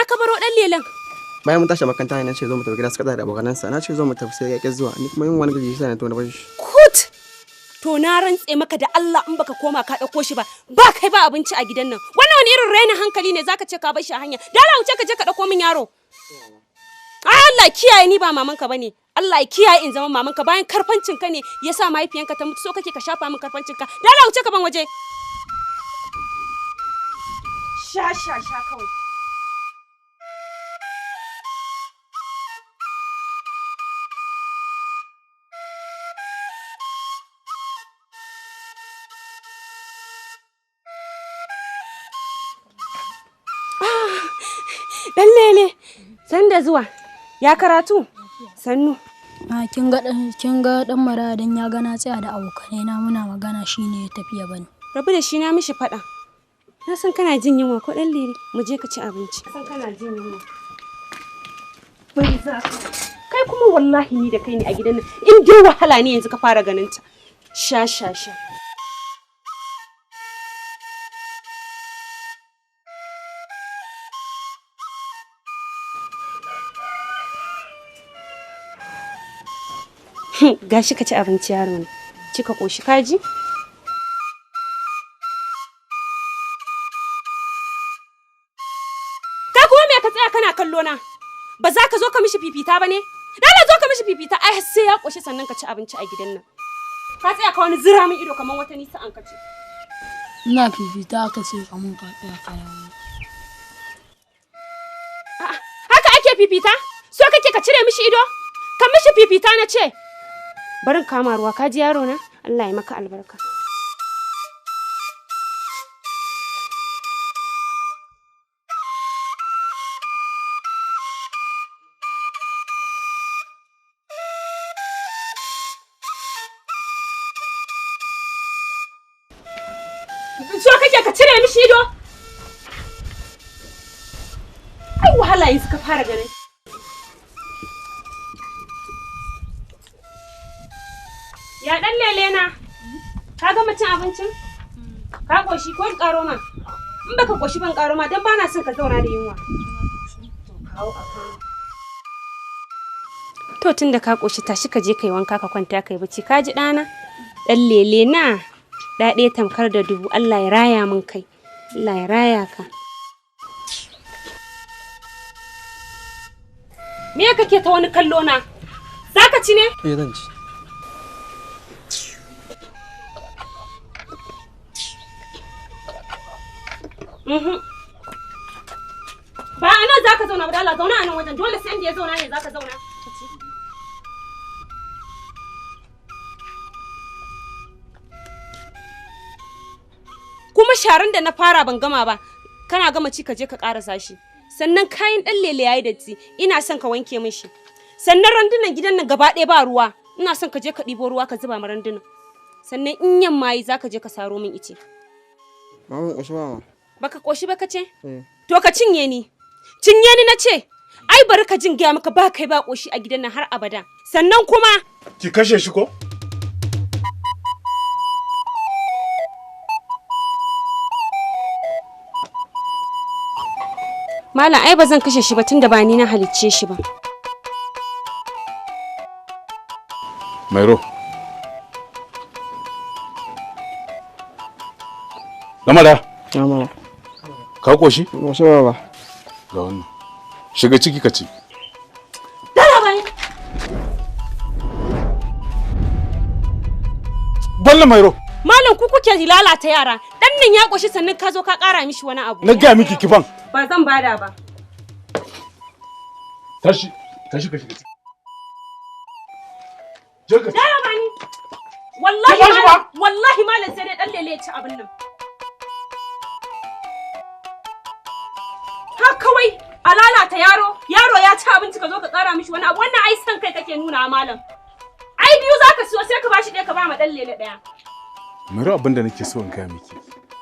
ka baro dan lelan? Bayan mun tashi makaranta ne ce zo mu tafi gida suka tsaya da abokanansa. Na ce zo mu tafi sai ya ƙi zuwa. Ni kuma yin wani gaji sai na to na bar shi. Kut! To na rantse maka da Allah in baka koma ka dauko shi ba kai ba abinci a gidan nan. Wannan wani irin rainin hankali ne zaka ce ka bar shi a hanya. Da Allah wuce ka je ka dauko min yaro. Allah kiyaye ni ba mamanka bane. Allah ya kiyaye in zama mamanka bayan karfancin ka ne yasa mahaifiyanka ta mutu so kake ka shafa min karfancin ka. Da Allah wuce ka ban waje. Sha kawai. Dan lele, san da zuwa. Ya karatu? Sannu. Kin ga dan Maraya dan ya gana tsaya da abokanai na muna magana shine ya tafiya bane. Rabu da shi na mishi fada. Na san kana jin yunwa ko dan lele, mu je ka ci abinci. Na san kana jin yunwa. Bai za ka. Kai kuma wallahi ni da kai ne a gidan nan. In dai wahala ne yanzu ka fara ganin ta. Sha. Gashi ka ci abinci yaro ne. Cika koshi kaji? Ka kuma me ka tsaya kana kallo na? Ba za ka zo ka mishi fifita ba ne? Dala zo ka mishi fifita ai sai ya koshi sannan ka ci abinci a gidan nan. Ka tsaya ka wani zira min ido kaman wata nisa an kace. Ina fifita ka ce kaman ka tsaya ka yawo. Haka ake fifita? So kake ka cire mishi ido? Ka mishi fifita na ce. Barin kama ruwa ka ji yaro na? Allah ya maka albarka. So kake ka cire mishi ido? Ai wahala yin suka fara ganin. Ya dan lele na. Ka gama cin abincin? Ka koshi ko karo ma? In baka koshi ban karo ma dan bana son ka zauna da yunwa. To tunda ka koshi tashi ka je kai wanka ka kwanta kai bacci. Ka ji dana? Dan lele na. Daɗe tamkar da dubu. Allah ya raya min kai. Allah ya raya ka. Me kake ta wani kallo na? Zaka ci ne? Zan ci. Ba a nan za ka zauna ba da Allah zauna a nan wajen dole sai inda ya zauna ne za ka zauna. Kuma sharan da na fara ban gama ba kana gama ci ka je ka karasa shi. Sannan kayan dan lele yayi datti ina son ka wanke min shi. Sannan randunan gidan nan gaba ɗaya ba ruwa ina son ka je ka ɗibo ruwa ka zuba ma randunan. Sannan in yamma yi za ka je ka saro min ice. Mama koshi mama. Baka koshi ba ka ce? To ka cinye ni. Cinye ni na ce. Ai bari ka jin gaya maka ba kai ba koshi a gidan nan har abada. Sannan kuma ki kashe shi ko? Malam ai ba zan kashe shi ba tunda ba ni na halicce shi ba. Mairo. Namara. Mama. Ka koshi? Koshi baba. Ga wannan. Shiga ciki ka ci. Dala bai. Balla Mairo. Malam ku kuke lalata yara. Dan nan ya koshi sannan ka zo ka kara mishi wani abu. Na ga miki kifan. Ba zan bada ba. Tashi ka shiga ciki. Je ka. Dala bai. Wallahi malam sai dai dan lele ya ci abin nan. Ha kawai a lalata yaro ya ci abinci ka zo ka kara mishi wani abu wannan ai san kai kake nuna malam. Ai biyu zaka siyo sai ka bashi ɗaya ka ba ma dan lele ɗaya. Mairo abin da nake so in gaya miki.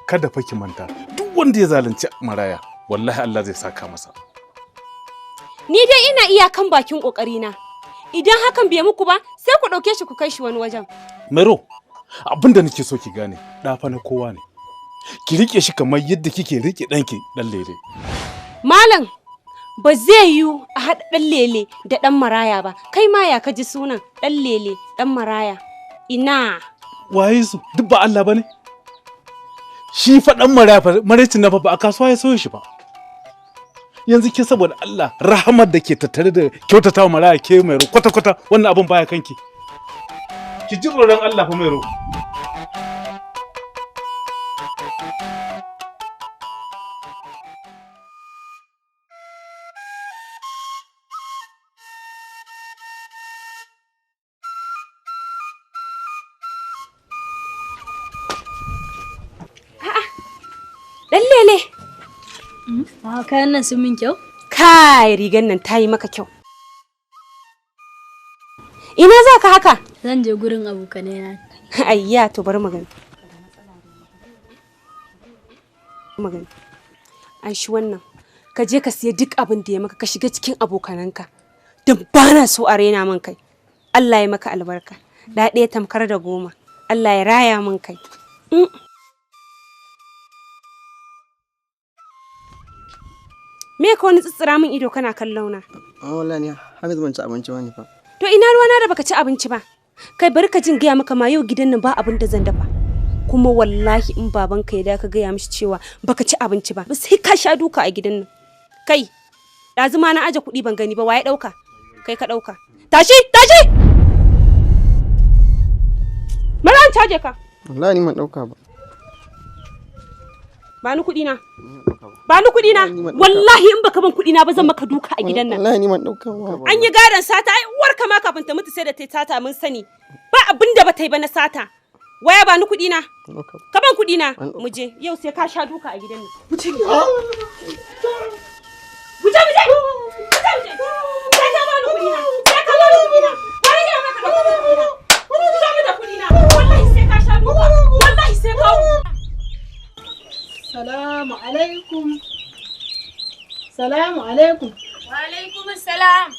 Kada fa ki manta duk wanda ya zalunci Maraya wallahi Allah zai saka masa. Ni dai ina iyakan bakin kokari na. Idan hakan bai muku ba sai ku dauke shi ku kai shi wani wajen. Mairo abin da nake so ki gane da fa na kowa ne. Ki rike shi kamar yadda kike rike danki dan lele. Malam ba zai yiwu a haɗa ɗan lele da ɗan maraya ba. Kai ma ya kaji sunan ɗan lele ɗan maraya. Ina. Waye su duk ba Allah bane? Shi fa ɗan maraicin na fa ba a kasuwa ya soyo shi ba. Yanzu ke saboda Allah rahamar da ke tattare da kyautatawa maraya ke mai kwata-kwata wannan abin baya kanki. Ki ji tsoron Allah fa mai ro. Ɗan lele. Kayan nan sun min kyau? Kai rigan nan ta yi maka kyau. Ina za ka haka? Zan je gurin abokanai na. Ayya to bari magana. An shi wannan. Ka je ka siya duk abin da ya maka ka shiga cikin abokananka. Don ba na so a raina min kai. Allah ya maka albarka. Da ɗaya tamkar da 10. Allah ya raya min kai. Me ka wani tsitsira min ido kana kallon na? Wallahi ne har yanzu ban ci abinci wani fa. To ina ruwana da baka ci abinci ba? Kai bari ka jin gaya maka ma yau gidan nan ba abin da zan dafa. Kuma wallahi in babanka ya da ka gaya mishi cewa baka ci abinci ba, sai ka sha duka a gidan nan. Kai, ɗazu ma na aje kuɗi ban gani ba, waye ɗauka? Kai ka ɗauka. Tashi, tashi! Mara an caje ka. Wallahi ni ban ɗauka ba. Ba ni kuɗi na. Ba ni kuɗi na. Wallahi in baka ban kuɗi na ba zan maka duka a gidan nan. Wallahi ni ban ɗauka ba. An yi gadon sata, ai uwarka ma kafin ta mutu sai da ta sata mun sani. Ba abin da ba ta yi ba na sata. Waya ba ni kuɗi na. Ka ban kuɗi na. Mu je, yau sai ka sha duka a gidan nan. Mu je. Mu je. Sai ka ba ni kuɗi na. Sai ka ba ni kuɗi na. Bari ya maka da kuɗi na. Mu je da kuɗi na. Wallahi sai ka sha duka. Wallahi sai ka. Salamu alaikum. Salamu alaikum. Wa alaikum salam.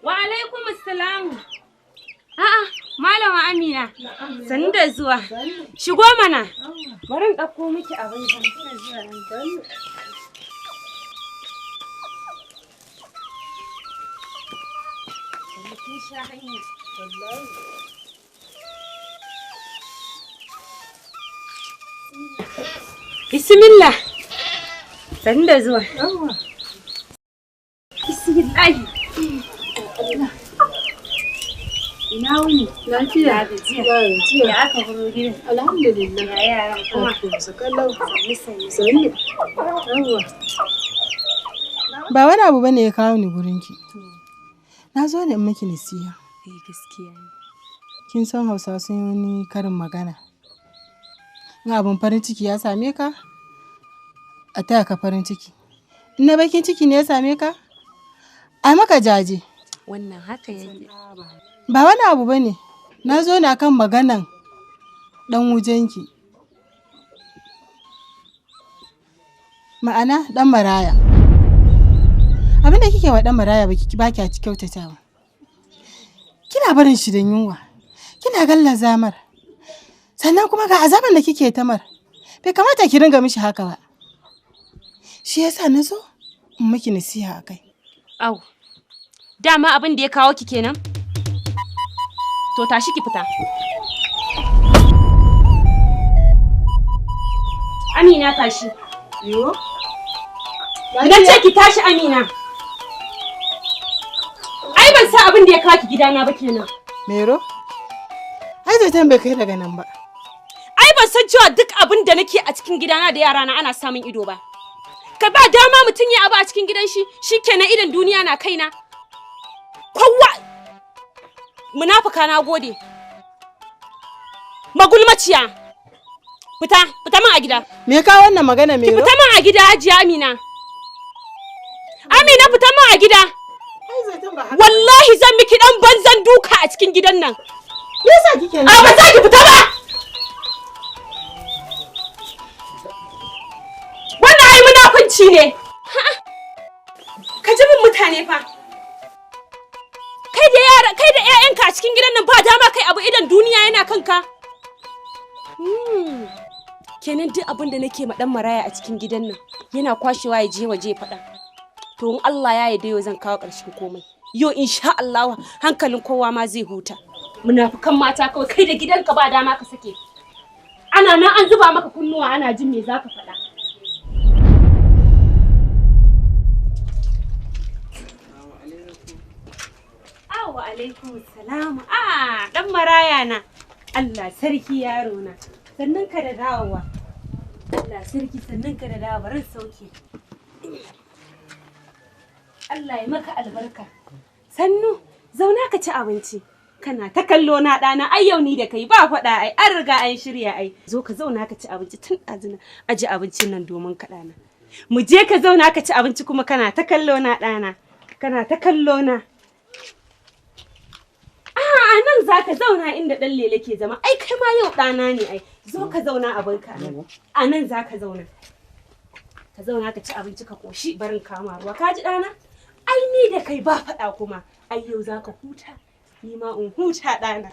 Wa alaikum salam. A'a, Malama Amina. Sannu da zuwa. Shigo mana. Bari in ɗauko miki abin da zuwa. Kin sha hanya. Wallahi. Bismillah. Sannu da zuwa. Bismillah. Ina wuni? Lafiya. Ya aka buro gidan? Alhamdulillah. Ya yaran kuma? Su kallau. Sannu. Ba wani abu bane ya kawo ni gurinki. Na zo ne in miki nasiha. Gaskiya ne. Kin san Hausawa sun yi wani karin magana. In abin farin ciki ya same ka, a taya ka farin ciki. In na bakin ciki ne ya same ka, a maka jaje. Wannan haka yake. Ba wani abu ba ne, na zo ne akan maganan ɗan wujenki. Ma'ana ɗan maraya. Abin da kike wa ɗan maraya ba kya kyautatawa. Kina barin shi da yunwa, kina gallaza mar. Sannan kuma ga azaban da kike ta mar. Bai kamata ki ringa mishi haka ba. Shi yasa na zo in miki nasiha akai. Au. Dama abin da ya kawo ki kenan? To tashi ki fita. Amina tashi. Yo. Na ce ki tashi Amina. Ai ban san abin da ya kawo ki gidana ba kenan. Mero? Ai zaton bai kai daga nan ba. Ai ban san cewa duk abin da nake a cikin gidana da yarana ana samun ido ba. Ka ba dama mutum ya abu a cikin gidan shi, shikenan idan duniya na kaina. Kowa munafuka na gode. Magulmaciya. Fita min a gida. Me ka wannan magana Mero? Ki fita min a gida Hajiya Amina. Amina fita min a gida. Wallahi zan miki dan banzan duka a cikin gidan nan. Me yasa kike nan? Ba za ki fita ba. Wannan ai munafunci ne. Ka ji min mutane fa. Kai da ƴaƴanka a cikin gidan nan ba dama kai abu idan duniya yana kanka. kenan duk abin da nake ma dan maraya a cikin gidan nan yana kwashewa ya je waje faɗa. To in Allah ya yarda yau zan kawo ƙarshen komai. Yau insha Allah hankalin kowa ma zai huta. Munafukan mata kawai kai da gidanka ba dama ka sake. Ana nan an zuba maka kunnuwa ana jin me zaka faɗa. Wa alaikum salam. Dan maraya na. Allah sarki yaro na. Sannan ka da dawowa. Allah sarki sannan ka da dawowa ran sauke. Allah ya maka albarka. Sannu zauna ka ci abinci. Kana ta kallo na ɗana ai yau ni da kai ba faɗa ai an riga an shirya ai. Zo ka zauna ka ci abinci tun ɗazuna aji abincin nan domin ka ɗana. Mu je ka zauna ka ci abinci kuma kana ta kallo na ɗana. Kana ta kallo na. A nan za ka zauna inda ɗan lele ke zama. Ai kai ma yau ɗana ne ai. Zo ka zauna abinka a nan. A nan za ka zauna. Ka zauna ka ci abinci ka ƙoshi barin kama ruwa. Ka ji ɗana? Ai ni da kai ba faɗa kuma. Ai yau za ka huta. Ni ma in huta ɗana.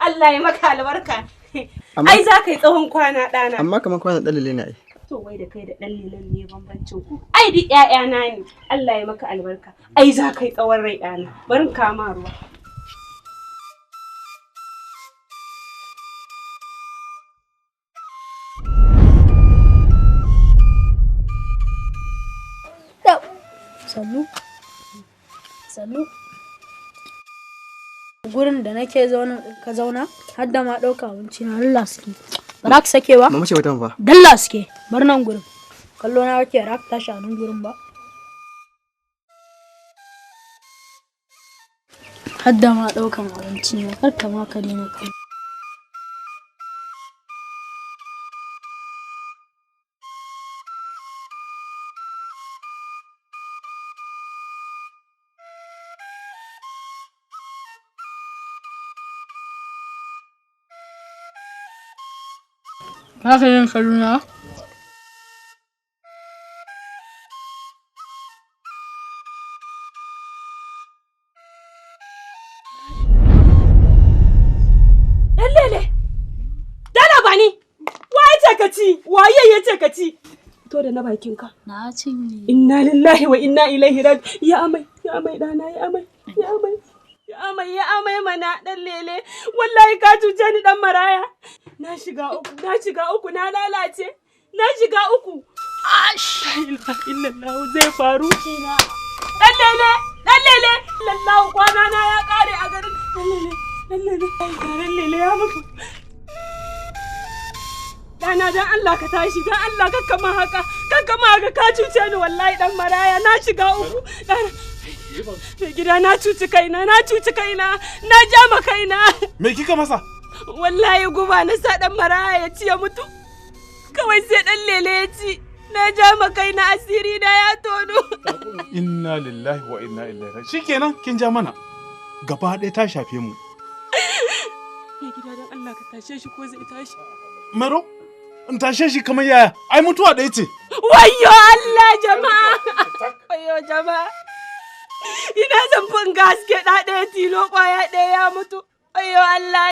Allah ya maka albarka. Ai za ka yi tsawon kwana ɗana. Amma kamar kwana ɗan lele ne ai. To wai da kai da ɗan lelen ne bambancin ku. Ai duk ƴaƴana ne. Allah ya maka albarka. Ai za ka yi tsawon rai ɗana. Barin kama ruwa. Sannu. Gurin da nake ka zauna har da ma ɗauka abinci na Allah suke. Ba za ka sake ba? Mama ce wata fa. Dalla suke. Bar nan gurin. Kallo na kake ra ka tashi a nan gurin ba. Har da ma ɗaukan abinci na kar ka ma ka daina kai. Haka yin kaluna? Lele! Dala bani! Waye ce ka ci? Waye ya ce ka ci? To da na bakinka. Na cinye. Inna lillahi wa inna ilaihi raji. Ya amai dana ya amai. Ya amai mana dan lele. Wallahi ka cuce ni dan maraya. Na shiga uku na lalace. Na shiga uku. Illallah zai faru kina. Dan lele. Lallahu kwana na ya kare a garin. Dan lele ya mutu. Dana dan Allah ka tashi dan Allah kakkama haka ka cuce ni wallahi dan maraya na shiga uku. Mai gida na cuci kaina na jama kaina. Me kika masa? Wallahi guba na sa dan maraya ya ci ya mutu. Kawai sai dan lele ya ci. Na jama kaina asiri na ya tono. Inna lillahi wa inna ilaihi raji'un. Shikenan kin ja mana. Gaba ɗaya ta shafe mu. Mai gida dan Allah ka tashe shi ko zai tashi. Maro? In tashe shi kamar yaya? Ai mutuwa ɗaya ce. Wayyo Allah jama'a. Ina zan fin gaske ɗaya tilo ƙwaya ɗaya ya mutu. Wayyo Allah